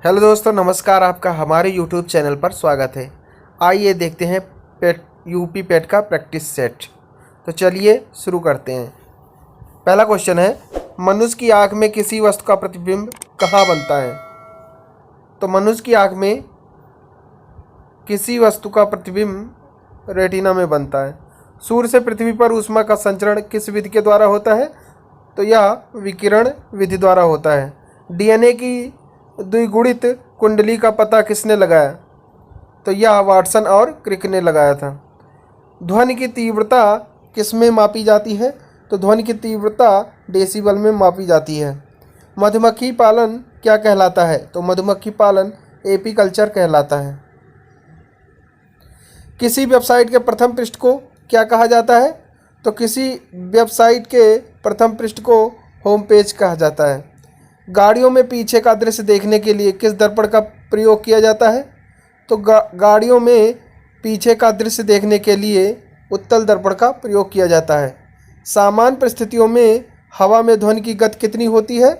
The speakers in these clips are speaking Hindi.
हेलो दोस्तों, नमस्कार। आपका हमारे यूट्यूब चैनल पर स्वागत है। आइए देखते हैं यूपी पेट का प्रैक्टिस सेट। तो चलिए शुरू करते हैं। पहला क्वेश्चन है, मनुष्य की आँख में किसी वस्तु का प्रतिबिंब कहाँ बनता है? तो मनुष्य की आँख में किसी वस्तु का प्रतिबिंब रेटिना में बनता है। सूर्य से पृथ्वी पर ऊष्मा का संचरण किस विधि के द्वारा होता है? तो यह विकिरण विधि द्वारा होता है। डीएनए की द्विगुणित कुंडली का पता किसने लगाया? तो यह वाटसन और क्रिक ने लगाया था। ध्वनि की तीव्रता किस में मापी जाती है? तो ध्वनि की तीव्रता डेसिबल में मापी जाती है। मधुमक्खी पालन क्या कहलाता है? तो मधुमक्खी पालन एपीकल्चर कहलाता है। किसी वेबसाइट के प्रथम पृष्ठ को क्या कहा जाता है? तो किसी वेबसाइट के प्रथम पृष्ठ को होम पेज कहा जाता है। गाड़ियों में पीछे का दृश्य देखने के लिए किस दर्पण का प्रयोग किया जाता है? तो गाड़ियों में पीछे का दृश्य देखने के लिए उत्तल दर्पण का प्रयोग किया जाता है। सामान्य परिस्थितियों में हवा में ध्वनि की गति कितनी होती है?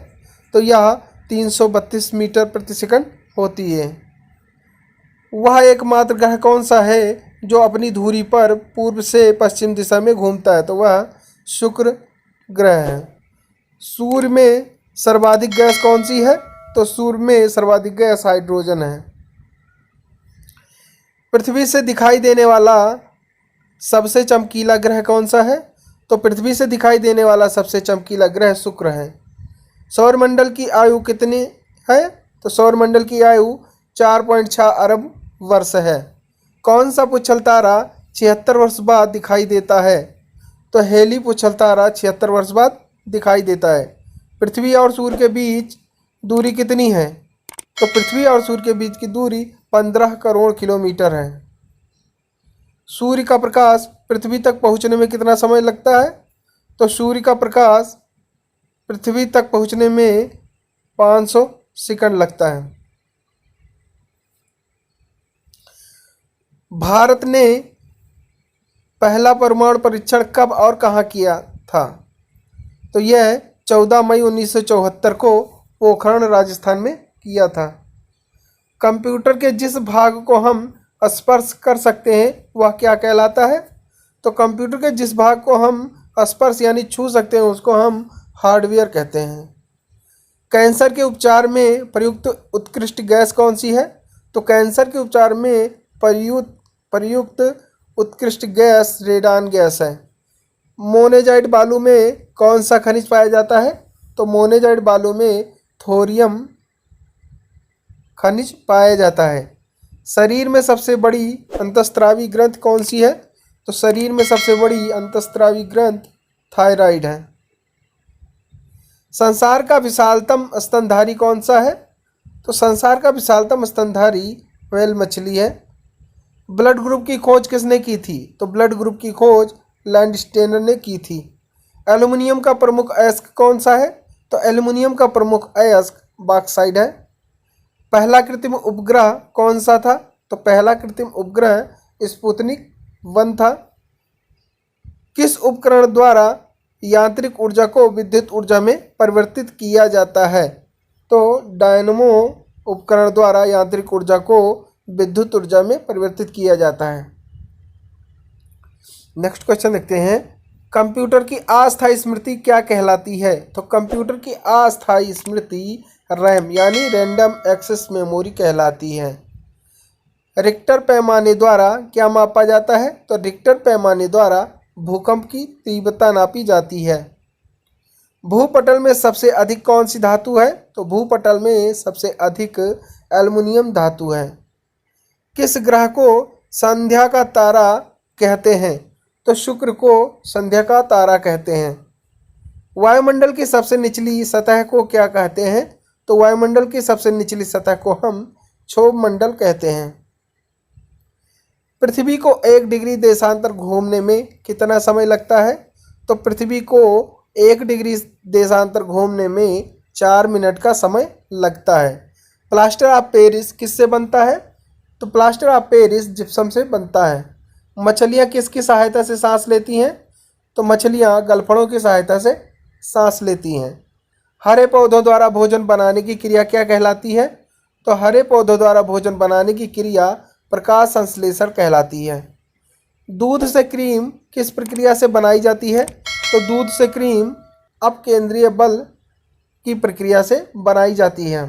तो यह 332 मीटर प्रति सेकंड होती है। वह एकमात्र ग्रह कौन सा है जो अपनी धुरी पर पूर्व से पश्चिम दिशा में घूमता है? तो वह शुक्र ग्रह है। सूर्य में सर्वाधिक गैस कौन सी है? तो सूर्य में सर्वाधिक गैस हाइड्रोजन है। पृथ्वी से दिखाई देने वाला सबसे चमकीला ग्रह कौन सा है? तो पृथ्वी से दिखाई देने वाला सबसे चमकीला ग्रह शुक्र है। सौरमंडल की आयु कितनी है? तो सौरमंडल की आयु 4.6 अरब वर्ष है। कौन सा पुच्छल तारा 76 वर्ष बाद दिखाई देता है? तो हेली पुच्छल तारा 76 वर्ष बाद दिखाई देता है। पृथ्वी और सूर्य के बीच दूरी कितनी है? तो पृथ्वी और सूर्य के बीच की दूरी 15 करोड़ किलोमीटर है। सूर्य का प्रकाश पृथ्वी तक पहुंचने में कितना समय लगता है? तो सूर्य का प्रकाश पृथ्वी तक पहुंचने में 500 सेकंड लगता है। भारत ने पहला परमाणु परीक्षण कब और कहाँ किया था? तो यह 14 मई 1974 को पोखरण राजस्थान में किया था। कंप्यूटर के जिस भाग को हम स्पर्श कर सकते हैं वह क्या कहलाता है? तो कंप्यूटर के जिस भाग को हम स्पर्श यानी छू सकते हैं उसको हम हार्डवेयर कहते हैं। कैंसर के उपचार में प्रयुक्त उत्कृष्ट गैस कौन सी है? तो कैंसर के उपचार में प्रयुक्त उत्कृष्ट गैस रेडान गैस है। मोनेजाइट बालू में कौन सा खनिज पाया जाता है? तो मोनेजाइट बालू में थोरियम खनिज पाया जाता है। शरीर में सबसे बड़ी अंतस्त्रावी ग्रंथि कौन सी है? तो शरीर में सबसे बड़ी अंतस्त्रावी ग्रंथि थायराइड है। संसार का विशालतम स्तनधारी कौन सा है? तो संसार का विशालतम स्तनधारी व्हेल मछली है। ब्लड ग्रुप की खोज किसने की थी? तो ब्लड ग्रुप की खोज लैंडस्टेनर ने की थी। एल्युमिनियम का प्रमुख अयस्क कौन सा है? तो एल्युमिनियम का प्रमुख अयस्क बॉक्साइड है। पहला कृत्रिम उपग्रह कौन सा था? तो पहला कृत्रिम उपग्रह स्पुतनिक 1 था। किस उपकरण द्वारा यांत्रिक ऊर्जा को विद्युत ऊर्जा में परिवर्तित किया जाता है? तो डायनमो उपकरण द्वारा यांत्रिक ऊर्जा को विद्युत ऊर्जा में परिवर्तित किया जाता है। नेक्स्ट क्वेश्चन देखते हैं, कंप्यूटर की अस्थायी स्मृति क्या कहलाती है? तो कंप्यूटर की अस्थायी स्मृति रैम यानी रैंडम एक्सेस मेमोरी कहलाती है। रिक्टर पैमाने द्वारा क्या मापा जाता है? तो रिक्टर पैमाने द्वारा भूकंप की तीव्रता नापी जाती है। भूपटल में सबसे अधिक कौन सी धातु है? तो भूपटल में सबसे अधिक एल्युमिनियम धातु है। किस ग्रह को संध्या का तारा कहते हैं? तो शुक्र को संध्या का तारा कहते हैं। वायुमंडल की सबसे निचली सतह को क्या कहते हैं? तो वायुमंडल की सबसे निचली सतह को हम क्षोभ मंडल कहते हैं। पृथ्वी को 1 डिग्री देशांतर घूमने में कितना समय लगता है? तो पृथ्वी को 1 डिग्री देशांतर घूमने में 4 मिनट का समय लगता है। प्लास्टर ऑफ पेरिस किससे बनता है? तो प्लास्टर ऑफ पेरिस जिप्सम से बनता है। मछलियाँ किसकी सहायता से सांस लेती हैं? तो मछलियाँ गलफड़ों की सहायता से सांस लेती हैं। हरे पौधों द्वारा भोजन बनाने की क्रिया क्या कहलाती है? तो हरे पौधों द्वारा भोजन बनाने की क्रिया प्रकाश संश्लेषण कहलाती है। दूध से क्रीम किस प्रक्रिया से बनाई जाती है? तो दूध से क्रीम अपकेंद्रीय बल की प्रक्रिया से बनाई जाती है।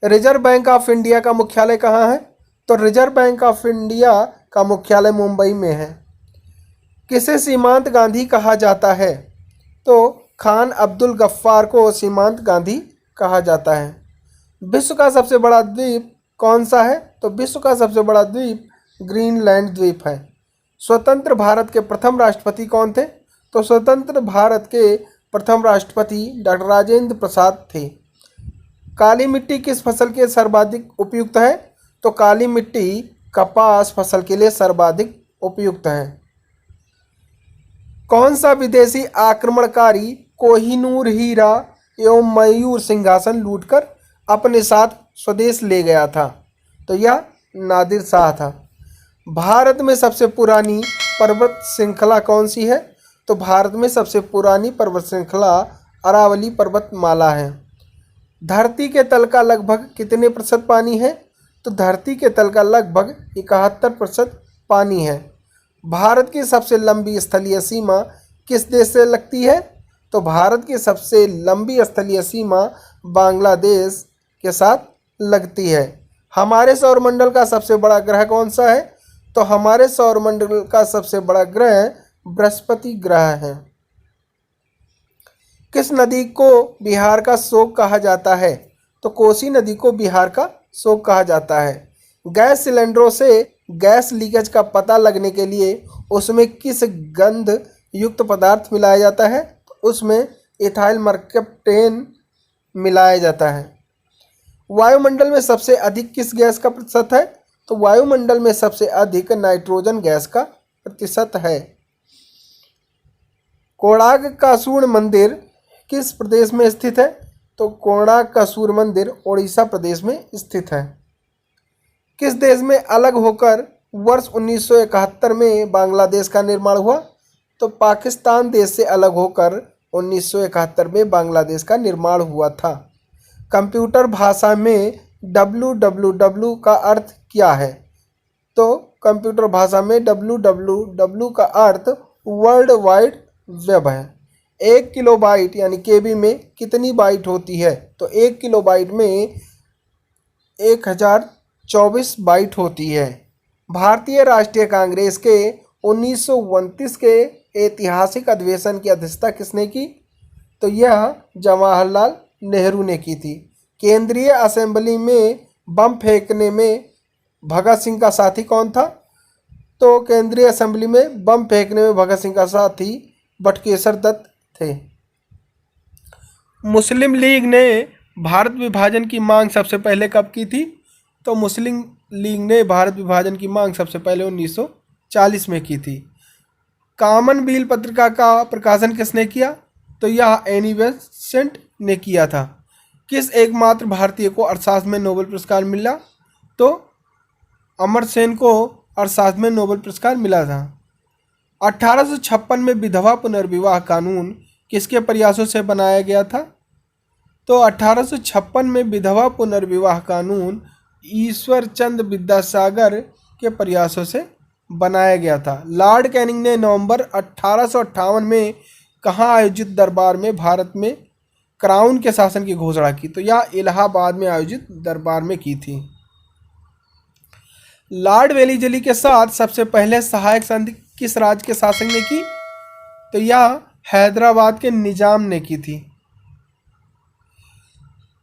रिजर्व बैंक ऑफ इंडिया का मुख्यालय कहाँ है? तो रिजर्व बैंक ऑफ इंडिया का मुख्यालय मुंबई में है। किसे सीमांत गांधी कहा जाता है? तो खान अब्दुल गफ्फार को सीमांत गांधी कहा जाता है। विश्व का सबसे बड़ा द्वीप कौन सा है? तो विश्व का सबसे बड़ा द्वीप ग्रीनलैंड द्वीप है। स्वतंत्र भारत के प्रथम राष्ट्रपति कौन थे? तो स्वतंत्र भारत के प्रथम राष्ट्रपति डॉक्टर राजेंद्र प्रसाद थे। काली मिट्टी किस फसल के सर्वाधिक उपयुक्त है? तो काली मिट्टी कपास फसल के लिए सर्वाधिक उपयुक्त है। कौन सा विदेशी आक्रमणकारी कोहिनूर हीरा एवं मयूर सिंहासन लूटकर अपने साथ स्वदेश ले गया था? तो यह नादिर शाह था। भारत में सबसे पुरानी पर्वत श्रृंखला कौन सी है? तो भारत में सबसे पुरानी पर्वत श्रृंखला अरावली पर्वतमाला है। धरती के तल का लगभग कितने प्रतिशत पानी है? तो धरती के तल का लगभग 71% पानी है। भारत की सबसे लंबी स्थलीय सीमा किस देश से लगती है? तो भारत की सबसे लंबी स्थलीय सीमा बांग्लादेश के साथ लगती है। हमारे सौरमंडल का सबसे बड़ा ग्रह कौन सा है? तो हमारे सौरमंडल का सबसे बड़ा ग्रह बृहस्पति ग्रह है। किस नदी को बिहार का शोक कहा जाता है? तो कोसी नदी को बिहार का शोक कहा जाता है। गैस सिलेंडरों से गैस लीकेज का पता लगने के लिए उसमें किस गंध युक्त पदार्थ मिलाया जाता है? तो उसमें इथाइल मर्कैप्टेन मिलाया जाता है। वायुमंडल में सबसे अधिक किस गैस का प्रतिशत है? तो वायुमंडल में सबसे अधिक नाइट्रोजन गैस का प्रतिशत है। कोणार्क का सूर्य मंदिर किस प्रदेश में स्थित है? तो कोणार्क का सूर्य मंदिर ओडिशा प्रदेश में स्थित है। किस देश में अलग होकर वर्ष 1971 में बांग्लादेश का निर्माण हुआ? तो पाकिस्तान देश से अलग होकर 1971 में बांग्लादेश का निर्माण हुआ था। कंप्यूटर भाषा में www का अर्थ क्या है? तो कंप्यूटर भाषा में www का अर्थ वर्ल्ड वाइड वेब है। 1 किलोबाइट यानी केबी में कितनी बाइट होती है? तो 1 किलोबाइट में 1024 बाइट होती है। भारतीय राष्ट्रीय कांग्रेस के 1929 के ऐतिहासिक अधिवेशन की अध्यक्षता किसने की? तो यह जवाहरलाल नेहरू ने की थी। केंद्रीय असेंबली में बम फेंकने में भगत सिंह का साथी कौन था? तो केंद्रीय असेंबली में बम फेंकने में भगत सिंह का साथी बटुकेश्वर दत्त थे। मुस्लिम लीग ने भारत विभाजन की मांग सबसे पहले कब की थी? तो मुस्लिम लीग ने भारत विभाजन की मांग सबसे पहले 1940 में की थी। कॉमनवेल्थ पत्रिका का प्रकाशन किसने किया? तो यह एनी बेसेंट ने किया था। किस एकमात्र भारतीय को अर्थशास्त्र में नोबेल पुरस्कार मिला? तो अमर्त्य सेन को अर्थशास्त्र में नोबेल पुरस्कार मिला था। 1856 में विधवा पुनर्विवाह कानून किसके प्रयासों से बनाया गया था? तो 1856 में विधवा पुनर्विवाह कानून ईश्वर चंद्र विद्यासागर के प्रयासों से बनाया गया था। लॉर्ड कैनिंग ने नवंबर 1858 में कहाँ आयोजित दरबार में भारत में क्राउन के शासन की घोषणा की? तो यह इलाहाबाद में आयोजित दरबार में की थी। लॉर्ड वेलिजली के साथ सबसे पहले सहायक संधि किस राज्य के शासक ने की? तो यह हैदराबाद के निजाम ने की थी।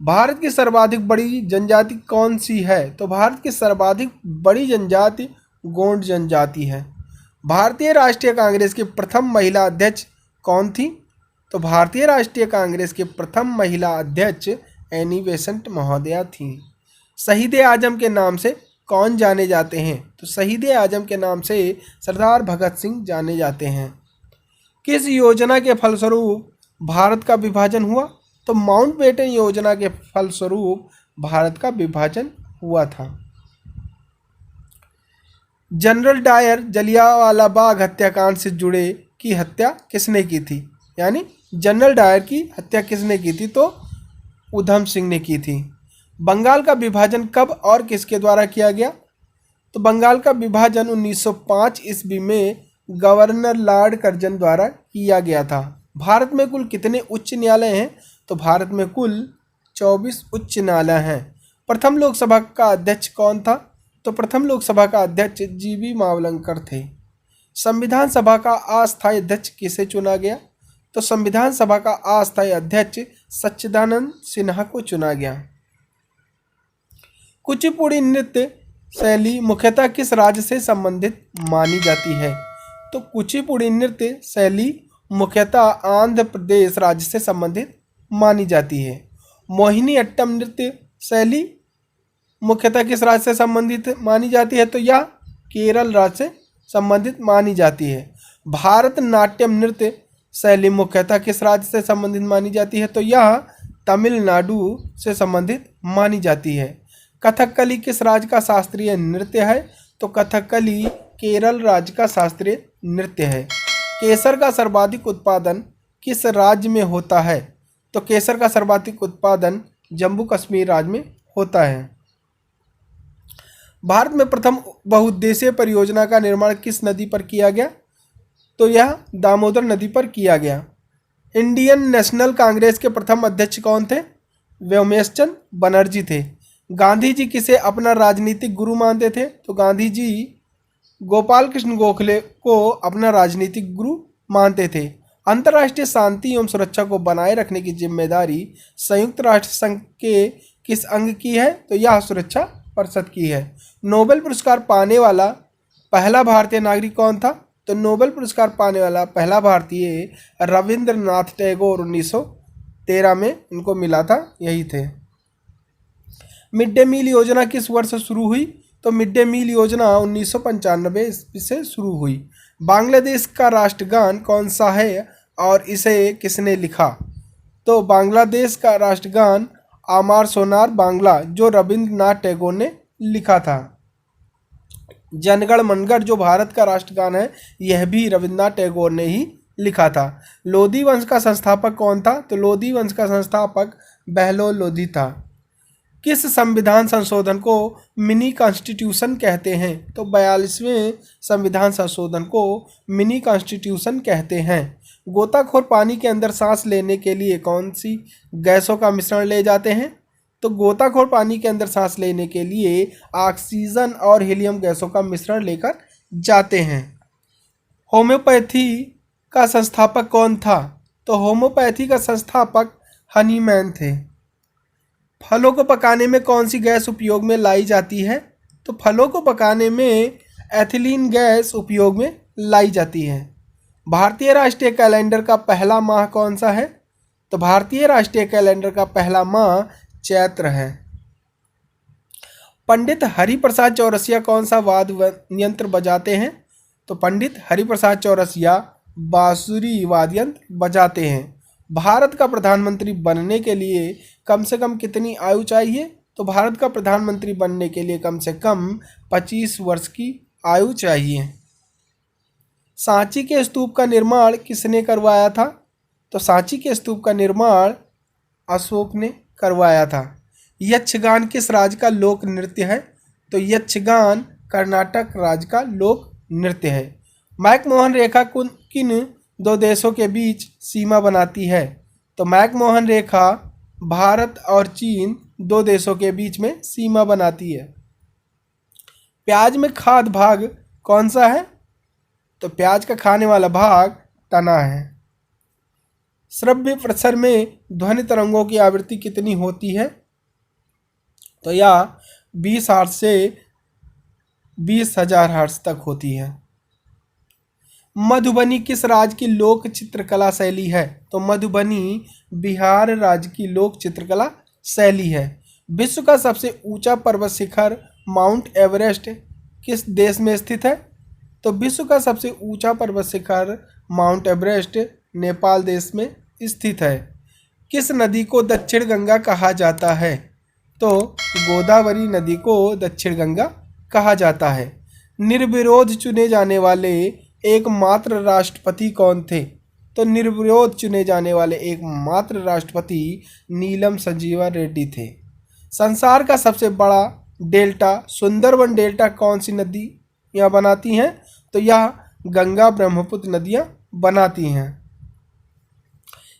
भारत की सर्वाधिक बड़ी जनजाति कौन सी है? तो भारत की सर्वाधिक बड़ी जनजाति गोंड जनजाति है। भारतीय राष्ट्रीय कांग्रेस की प्रथम महिला अध्यक्ष कौन थी? तो भारतीय राष्ट्रीय कांग्रेस की प्रथम महिला अध्यक्ष एनी बेसेंट महोदया थी। शहीद आजम के नाम से कौन जाने जाते हैं? तो शहीद आजम के नाम से सरदार भगत सिंह जाने जाते हैं। किस योजना के फलस्वरूप भारत का विभाजन हुआ? तो माउंटबेटन योजना के फलस्वरूप भारत का विभाजन हुआ था। जनरल डायर जलियांवाला बाग हत्याकांड से जुड़े की हत्या किसने की थी? यानी जनरल डायर की हत्या किसने की थी? तो उधम सिंह ने की थी। बंगाल का विभाजन कब और किसके द्वारा किया गया? तो बंगाल का विभाजन 1905 ईस्वी में गवर्नर लॉर्ड कर्जन द्वारा किया गया था। भारत में कुल कितने उच्च न्यायालय हैं? तो भारत में कुल 24 उच्च न्यायालय हैं। प्रथम लोकसभा का अध्यक्ष कौन था? तो प्रथम लोकसभा का अध्यक्ष जीवी मावलंकर थे। संविधान सभा का अस्थायी अध्यक्ष किसे चुना गया? तो संविधान सभा का अस्थायी अध्यक्ष सच्चिदानंद सिन्हा को चुना गया। कुचिपुड़ी नृत्य शैली मुख्यतः किस राज्य से संबंधित मानी जाती है? तो कुचिपुड़ी नृत्य शैली मुख्यतः आंध्र प्रदेश राज्य से संबंधित मानी जाती है। मोहिनी अट्टम नृत्य शैली मुख्यतः किस राज्य से संबंधित मानी जाती है? तो यह केरल राज्य से संबंधित मानी जाती है। भारतनाट्यम नृत्य शैली मुख्यतः किस राज्य से संबंधित मानी जाती है? तो यह तमिलनाडु से संबंधित मानी जाती है। कथकली किस राज्य का शास्त्रीय नृत्य है? तो कथकली केरल राज्य का शास्त्रीय नृत्य है। केसर का सर्वाधिक उत्पादन किस राज्य में होता है? तो केसर का सर्वाधिक उत्पादन जम्मू कश्मीर राज्य में होता है। भारत में प्रथम बहुउद्देशीय परियोजना का निर्माण किस नदी पर किया गया? तो यह दामोदर नदी पर किया गया। इंडियन नेशनल कांग्रेस के प्रथम अध्यक्ष कौन थे? व्योमेश बनर्जी थे। गांधी जी किसे अपना राजनीतिक गुरु मानते थे? तो गांधी जी गोपाल कृष्ण गोखले को अपना राजनीतिक गुरु मानते थे। अंतर्राष्ट्रीय शांति एवं सुरक्षा को बनाए रखने की जिम्मेदारी संयुक्त राष्ट्र संघ के किस अंग की है? तो यह सुरक्षा परिषद की है। नोबेल पुरस्कार पाने वाला पहला भारतीय नागरिक कौन था? तो नोबेल पुरस्कार पाने वाला पहला भारतीय रविंद्रनाथ टैगोर 1913 में इनको मिला था, यही थे। मिड डे मील योजना किस वर्ष शुरू हुई? तो मिड डे मील योजना 1995 ईस्वी से शुरू हुई। बांग्लादेश का राष्ट्रगान कौन सा है और इसे किसने लिखा? तो बांग्लादेश का राष्ट्रगान आमार सोनार बांग्ला, जो रविंद्रनाथ टैगोर ने लिखा था। जनगण मनगढ़ जो भारत का राष्ट्रगान है, यह भी रविंद्रनाथ टैगोर ने ही लिखा था। लोधी वंश का संस्थापक कौन था? तो लोधी वंश का संस्थापक बहलोल लोधी था। किस संविधान संशोधन को मिनी कॉन्स्टिट्यूशन कहते हैं? तो 42वें संविधान संशोधन को मिनी कॉन्स्टिट्यूशन कहते हैं। गोताखोर पानी के अंदर सांस लेने के लिए कौन सी गैसों का मिश्रण ले जाते हैं? तो गोताखोर पानी के अंदर सांस लेने के लिए ऑक्सीजन और हीलियम गैसों का मिश्रण लेकर जाते हैं। होम्योपैथी का संस्थापक कौन था? तो होम्योपैथी का संस्थापक हनीमैन थे। फलों को पकाने में कौन सी गैस उपयोग में लाई जाती है? तो फलों को पकाने में एथिलीन गैस उपयोग में लाई जाती है। भारतीय राष्ट्रीय कैलेंडर का पहला माह कौन सा है? तो भारतीय राष्ट्रीय कैलेंडर का पहला माह चैत्र है। पंडित हरिप्रसाद चौरसिया कौन सा वाद्य यंत्र बजाते हैं? तो पंडित हरिप्रसाद चौरसिया बांसुरी वाद्य यंत्र बजाते हैं। भारत का प्रधानमंत्री बनने के लिए कम से कम कितनी आयु चाहिए? तो भारत का प्रधानमंत्री बनने के लिए कम से कम 25 वर्ष की आयु चाहिए। सांची के स्तूप का निर्माण किसने करवाया था? तो सांची के स्तूप का निर्माण अशोक ने करवाया था। यक्षगान किस राज्य का लोक नृत्य है? तो यक्षगान कर्नाटक राज्य का लोक नृत्य है। मैकमोहन रेखा किन दो देशों के बीच सीमा बनाती है? तो मैकमोहन रेखा भारत और चीन दो देशों के बीच में सीमा बनाती है। प्याज में खाद्य भाग कौन सा है? तो प्याज का खाने वाला भाग तना है। श्रव्य प्रसार में ध्वनि तरंगों की आवृत्ति कितनी होती है? तो यह 20 हर्ट्ज से 20,000 हर्ट्ज तक होती है। मधुबनी किस राज्य की लोक चित्रकला शैली है? तो मधुबनी बिहार राज्य की लोक चित्रकला शैली है। विश्व का सबसे ऊंचा पर्वत शिखर माउंट एवरेस्ट किस देश में स्थित है? तो विश्व का सबसे ऊंचा पर्वत शिखर माउंट एवरेस्ट नेपाल देश में स्थित है। किस नदी को दक्षिण गंगा कहा जाता है? तो गोदावरी नदी को दक्षिण गंगा कहा जाता है। निर्विरोध चुने जाने वाले एकमात्र राष्ट्रपति कौन थे? तो निर्विरोध चुने जाने वाले एकमात्र राष्ट्रपति नीलम संजीवा रेड्डी थे। संसार का सबसे बड़ा डेल्टा सुंदरबन डेल्टा कौन सी नदियाँ बनाती हैं? तो यह गंगा ब्रह्मपुत्र नदियाँ बनाती हैं।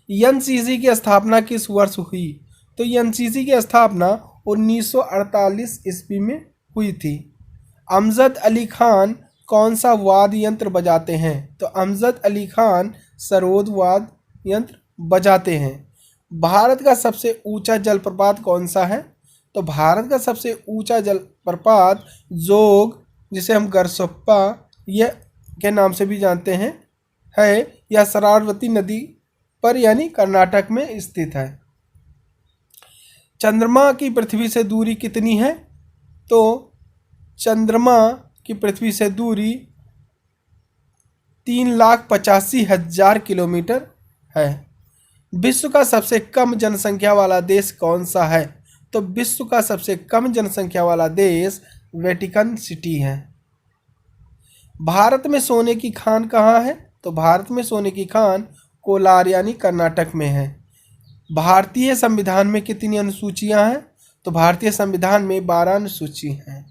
एनसीसी की स्थापना किस वर्ष हुई? तो एनसीसी की स्थापना 1948 ईस्वी में हुई थी। अमजद अली खान कौन सा वाद्य यंत्र बजाते हैं? तो अमजद अली खान सरोद वाद्य यंत्र बजाते हैं। भारत का सबसे ऊंचा जलप्रपात कौन सा है? तो भारत का सबसे ऊंचा जलप्रपात जोग, जिसे हम गरसोप्पा ये के नाम से भी जानते हैं, है। यह शरावती नदी पर यानी कर्नाटक में स्थित है। चंद्रमा की पृथ्वी से दूरी कितनी है? तो चंद्रमा की पृथ्वी से दूरी 3,85,000 किलोमीटर है। विश्व का सबसे कम जनसंख्या वाला देश कौन सा है? तो विश्व का सबसे कम जनसंख्या वाला देश वेटिकन सिटी है। भारत में सोने की खान कहाँ है? तो भारत में सोने की खान कोलार यानी कर्नाटक में है। भारतीय संविधान में कितनी अनुसूचियां हैं? तो भारतीय संविधान में 12 अनुसूची हैं।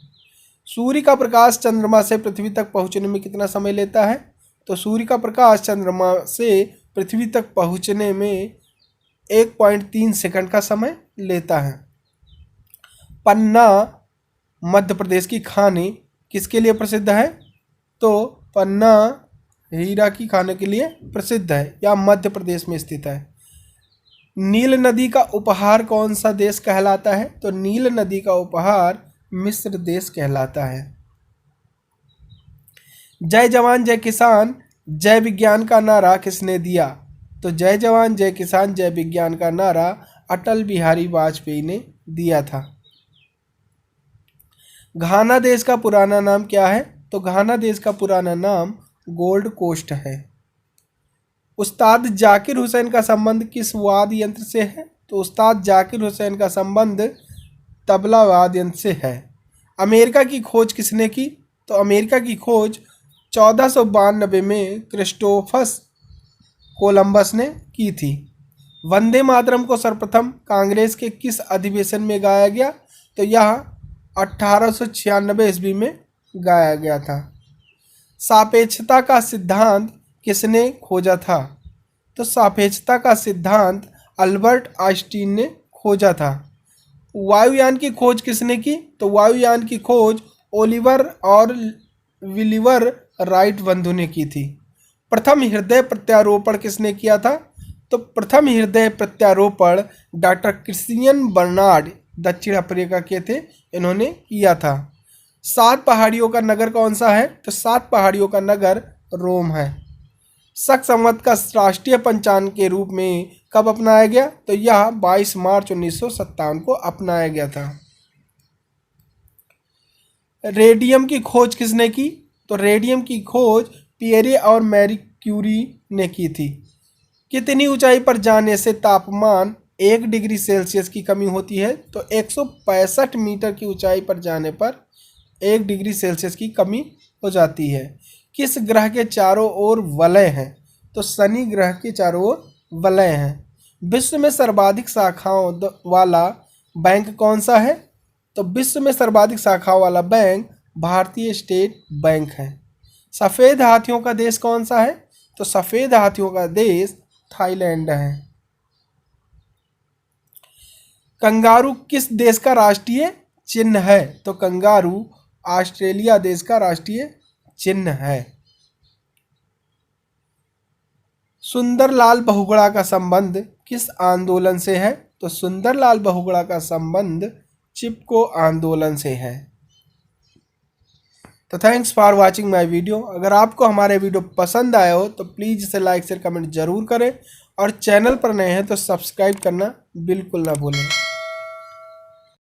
सूर्य का प्रकाश चंद्रमा से पृथ्वी तक पहुंचने में कितना समय लेता है? तो सूर्य का प्रकाश चंद्रमा से पृथ्वी तक पहुंचने में 1.3 सेकंड का समय लेता है। पन्ना मध्य प्रदेश की खानी किसके लिए प्रसिद्ध है? तो पन्ना हीरा की खानों के लिए प्रसिद्ध है, या मध्य प्रदेश में स्थित है। नील नदी का उपहार कौन सा देश कहलाता है? तो नील नदी का उपहार मिस्र देश कहलाता है। जय जवान जय किसान जय विज्ञान का नारा किसने दिया? तो जय जवान जय किसान जय विज्ञान का नारा अटल बिहारी वाजपेयी ने दिया था। घाना देश का पुराना नाम क्या है? तो घाना देश का पुराना नाम गोल्ड कोस्ट है। उस्ताद जाकिर हुसैन का संबंध किस वाद्य यंत्र से है? तो उस्ताद जाकिर हुसैन का संबंध तबला वाद्य यंत्र से है। अमेरिका की खोज किसने की? तो अमेरिका की खोज 1492 में क्रिस्टोफस कोलंबस ने की थी। वंदे मातरम को सर्वप्रथम कांग्रेस के किस अधिवेशन में गाया गया? तो यह 1896 ईस्वी में गाया गया था। सापेक्षता का सिद्धांत किसने खोजा था? तो सापेक्षता का सिद्धांत अल्बर्ट आइंस्टीन ने खोजा था। वायुयान की खोज किसने की? तो वायुयान की खोज ओलिवर और विलिवर राइट बंधु ने की थी। प्रथम हृदय प्रत्यारोपण किसने किया था? तो प्रथम हृदय प्रत्यारोपण डॉक्टर क्रिश्चियन बर्नार्ड दक्षिण अफ्रीका के थे, इन्होंने किया था। 7 पहाड़ियों का नगर कौन सा है? तो 7 पहाड़ियों का नगर रोम है। शक संवत का राष्ट्रीय पंचांग के रूप में कब अपनाया गया? तो यह 22 मार्च 1957 को अपनाया गया था। रेडियम की खोज किसने की? तो रेडियम की खोज पियरे और मैरी क्यूरी ने की थी। कितनी ऊंचाई पर जाने से तापमान 1 डिग्री सेल्सियस की कमी होती है? तो 165 मीटर की ऊंचाई पर जाने पर 1 डिग्री सेल्सियस की कमी हो जाती है। किस ग्रह के चारों ओर वलय हैं? तो शनि ग्रह के चारों ओर वलय हैं। विश्व में सर्वाधिक शाखाओं वाला बैंक कौन सा है? तो विश्व में सर्वाधिक शाखाओं वाला बैंक भारतीय स्टेट बैंक है। सफ़ेद हाथियों का देश कौन सा है? तो सफ़ेद हाथियों का देश थाईलैंड है। कंगारू किस देश का राष्ट्रीय चिन्ह है? तो कंगारू ऑस्ट्रेलिया देश का राष्ट्रीय चिन्ह है। सुंदरलाल बहुगुणा का संबंध किस आंदोलन से है? तो सुंदरलाल बहुगुणा का संबंध चिपको आंदोलन से है। तो thanks for watching my video. अगर आपको हमारे वीडियो पसंद आया हो तो प्लीज़ इसे लाइक शेयर कमेंट जरूर करें, और चैनल पर नए हैं तो सब्सक्राइब करना बिल्कुल ना भूलें।